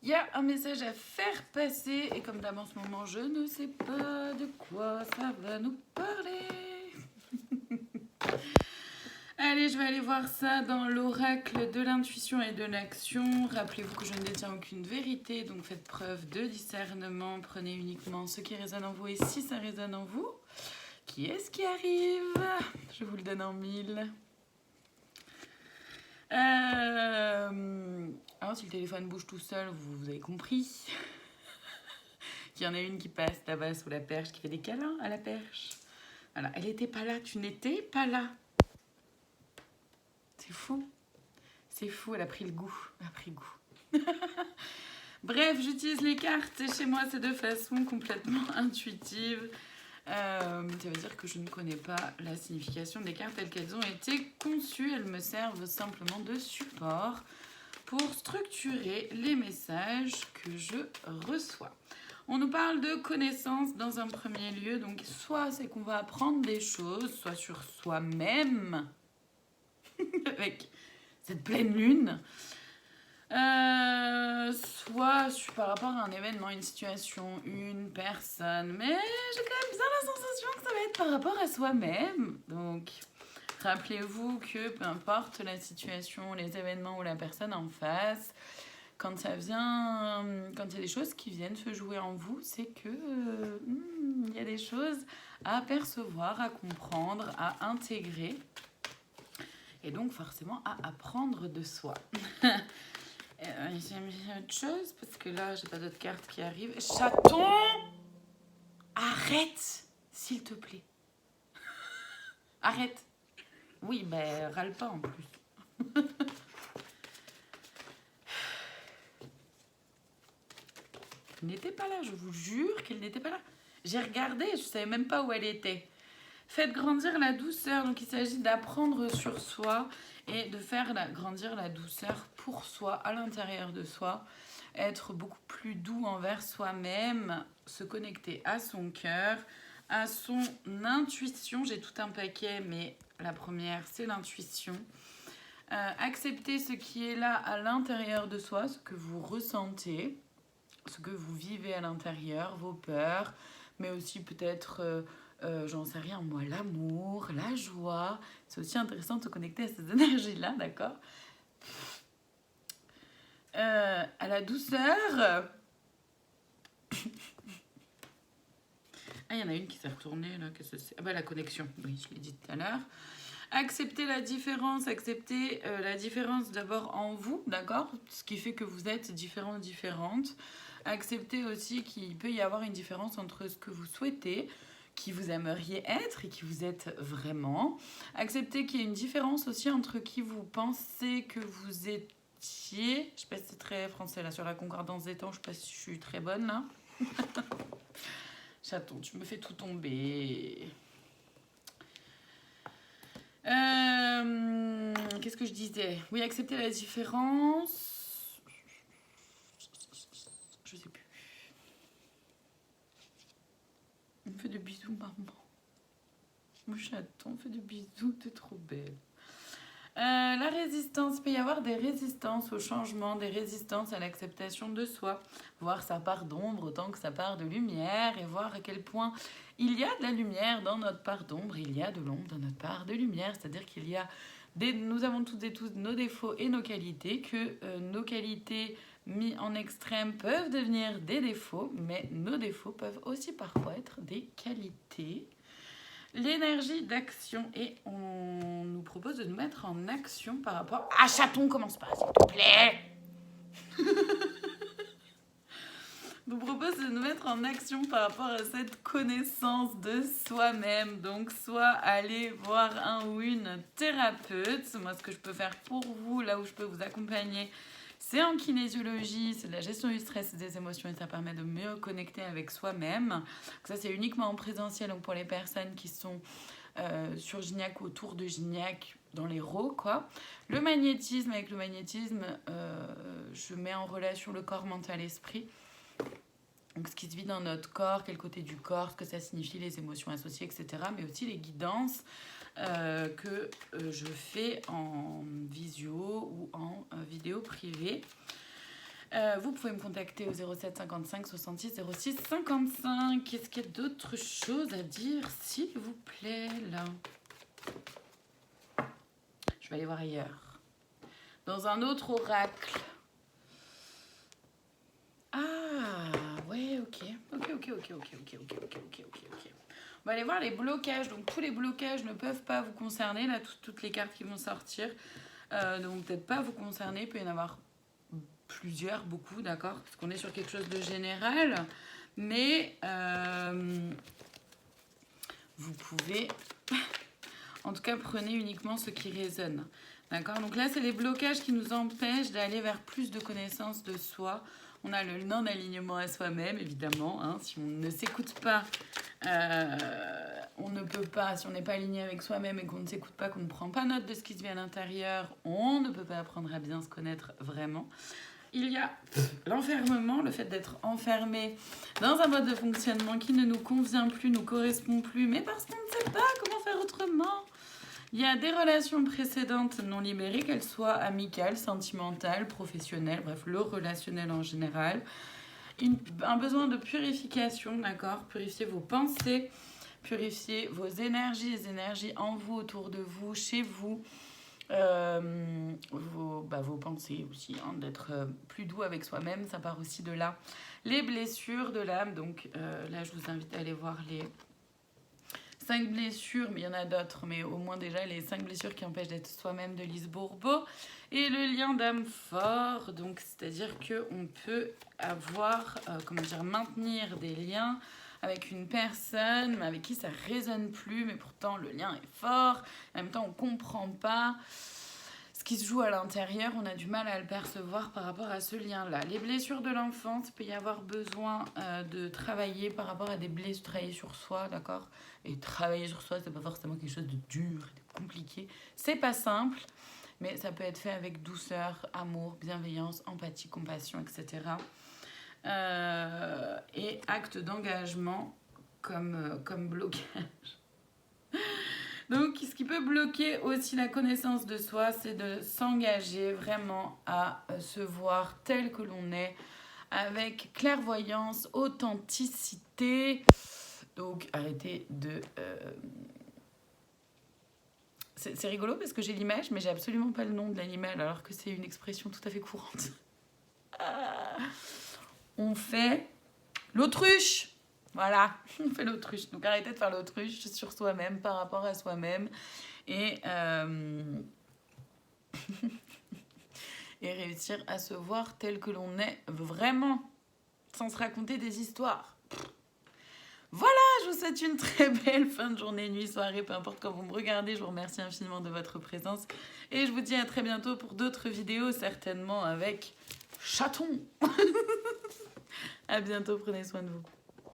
Il y a un message à faire passer et comme d'hab en ce moment, je ne sais pas de quoi ça va nous parler. Allez, je vais aller voir ça dans l'oracle de l'intuition et de l'action. Rappelez-vous que je ne détiens aucune vérité, donc faites preuve de discernement. Prenez uniquement ce qui résonne en vous et si ça résonne en vous, qui est-ce qui arrive? Je vous le donne en 1000. Alors, si le téléphone bouge tout seul, vous avez compris qu'il y en a une qui passe là-bas sous la perche, qui fait des câlins à la perche. Voilà, elle n'était pas là, tu n'étais pas là. C'est fou. C'est fou, elle a pris le goût. Elle a pris goût. Bref, j'utilise les cartes et chez moi, c'est de façon complètement intuitive. Ça veut dire que je ne connais pas la signification des cartes telles qu'elles ont été conçues. Elles me servent simplement de support pour structurer les messages que je reçois. On nous parle de connaissances dans un premier lieu, donc soit c'est qu'on va apprendre des choses, soit sur soi-même, avec cette pleine lune, soit par rapport à un événement, une situation, une personne, mais j'ai quand même bien la sensation que ça va être par rapport à soi-même. Donc, rappelez-vous que peu importe la situation, les événements ou la personne en face, quand ça vient, quand il y a des choses qui viennent se jouer en vous, c'est que il y a des choses à percevoir, à comprendre, à intégrer, et donc forcément à apprendre de soi. J'ai mis autre chose parce que là j'ai pas d'autres cartes qui arrivent. Chaton, arrête, s'il te plaît. Arrête. Oui, ben râle pas en plus. Elle n'était pas là, je vous jure qu'elle n'était pas là. J'ai regardé, je savais même pas où elle était. Faites grandir la douceur, donc il s'agit d'apprendre sur soi et de faire grandir la douceur pour soi, à l'intérieur de soi, être beaucoup plus doux envers soi-même, se connecter à son cœur, à son intuition. J'ai tout un paquet, mais la première, c'est l'intuition. Accepter ce qui est là à l'intérieur de soi, ce que vous ressentez, ce que vous vivez à l'intérieur, vos peurs, mais aussi peut-être, j'en sais rien, moi, l'amour, la joie. C'est aussi intéressant de se connecter à ces énergies-là, d'accord? À la douceur. Ah, il y en a une qui s'est retournée, là. Qu'est-ce que c'est? Ah, bah, la connexion, oui, je l'ai dit tout à l'heure. Accepter la différence d'abord en vous, d'accord? Ce qui fait que vous êtes différents, différentes. Accepter aussi qu'il peut y avoir une différence entre ce que vous souhaitez, qui vous aimeriez être et qui vous êtes vraiment. Accepter qu'il y ait une différence aussi entre qui vous pensez que vous étiez. Je sais pas si c'est très français là sur la concordance des temps, je sais pas si je suis très bonne là. Chaton, tu me fais tout tomber. Qu'est-ce que je disais? Oui, accepter la différence. Je sais plus. On me fait de bisous, maman. Mon chaton fait de bisous, t'es trop belle. La résistance, il peut y avoir des résistances au changement, des résistances à l'acceptation de soi. Voir sa part d'ombre autant que sa part de lumière et voir à quel point il y a de la lumière dans notre part d'ombre, il y a de l'ombre dans notre part de lumière. C'est-à-dire qu'il y a nous avons toutes et tous nos défauts et nos qualités, que nos qualités mis en extrême peuvent devenir des défauts, mais nos défauts peuvent aussi parfois être des qualités. L'énergie d'action, et on nous propose de nous mettre en action par rapport à chaton, commence pas s'il te plaît. Nous propose de nous mettre en action par rapport à cette connaissance de soi-même. Donc soit aller voir un ou une thérapeute. Moi, ce que je peux faire pour vous, là où je peux vous accompagner, c'est en kinésiologie, c'est de la gestion du stress et des émotions et ça permet de mieux connecter avec soi-même. Donc ça, c'est uniquement en présentiel, donc pour les personnes qui sont sur Gignac, autour de Gignac, dans les Raux, quoi. Le magnétisme, avec le magnétisme, je mets en relation le corps, mental, esprit. Donc ce qui se vit dans notre corps, quel côté du corps, ce que ça signifie, les émotions associées, etc. Mais aussi les guidances que je fais en visio ou en vidéo privée. Vous pouvez me contacter au 07 55 66 06 55. Qu'est-ce qu'il y a d'autres choses à dire, s'il vous plaît, là? Je vais aller voir ailleurs. Dans un autre oracle. Ah, ouais, ok. On va aller voir les blocages. Donc, tous les blocages ne peuvent pas vous concerner. Là, toutes les cartes qui vont sortir ne vont peut-être pas vous concerner. Il peut y en avoir plusieurs, beaucoup, d'accord? Parce qu'on est sur quelque chose de général. Mais vous pouvez... En tout cas, prenez uniquement ce qui résonne. D'accord? Donc là, c'est les blocages qui nous empêchent d'aller vers plus de connaissance de soi. On a le non-alignement à soi-même, évidemment. Hein. Si on ne s'écoute pas, on ne peut pas. Si on n'est pas aligné avec soi-même et qu'on ne s'écoute pas, qu'on ne prend pas note de ce qui se vit à l'intérieur, on ne peut pas apprendre à bien se connaître vraiment. Il y a l'enfermement, le fait d'être enfermé dans un mode de fonctionnement qui ne nous convient plus, nous correspond plus, mais parce qu'on ne sait pas comment faire autrement. Il y a des relations précédentes non libérées, qu'elles soient amicales, sentimentales, professionnelles, bref, le relationnel en général. Un besoin de purification, d'accord? Purifier vos pensées, purifier vos énergies, les énergies en vous, autour de vous, chez vous. Vos pensées aussi, hein, d'être plus doux avec soi-même, ça part aussi de là. Les blessures de l'âme, donc là je vous invite à aller voir les 5 blessures, mais il y en a d'autres, mais au moins déjà les 5 blessures qui empêchent d'être soi-même de Lise Bourbeau. Et le lien d'âme fort, donc c'est-à-dire qu'on peut avoir, maintenir des liens avec une personne avec qui ça ne résonne plus, mais pourtant le lien est fort. En même temps, on ne comprend pas ce qui se joue à l'intérieur, on a du mal à le percevoir par rapport à ce lien-là. Les blessures de l'enfance, il peut y avoir besoin de travailler par rapport à des blessures, travailler sur soi, d'accord? Et travailler sur soi, c'est pas forcément quelque chose de dur, de compliqué. C'est pas simple, mais ça peut être fait avec douceur, amour, bienveillance, empathie, compassion, etc. Et acte d'engagement comme blocage. Donc, ce qui peut bloquer aussi la connaissance de soi, c'est de s'engager vraiment à se voir tel que l'on est, avec clairvoyance, authenticité. Donc, arrêtez de... C'est rigolo parce que j'ai l'image, mais j'ai absolument pas le nom de l'animal, alors que c'est une expression tout à fait courante. On fait l'autruche. Voilà, on fait l'autruche. Donc arrêtez de faire l'autruche sur soi-même, par rapport à soi-même. Et réussir à se voir tel que l'on est vraiment, sans se raconter des histoires. Voilà, je vous souhaite une très belle fin de journée, nuit, soirée, peu importe quand vous me regardez. Je vous remercie infiniment de votre présence. Et je vous dis à très bientôt pour d'autres vidéos, certainement avec chaton. À bientôt, prenez soin de vous.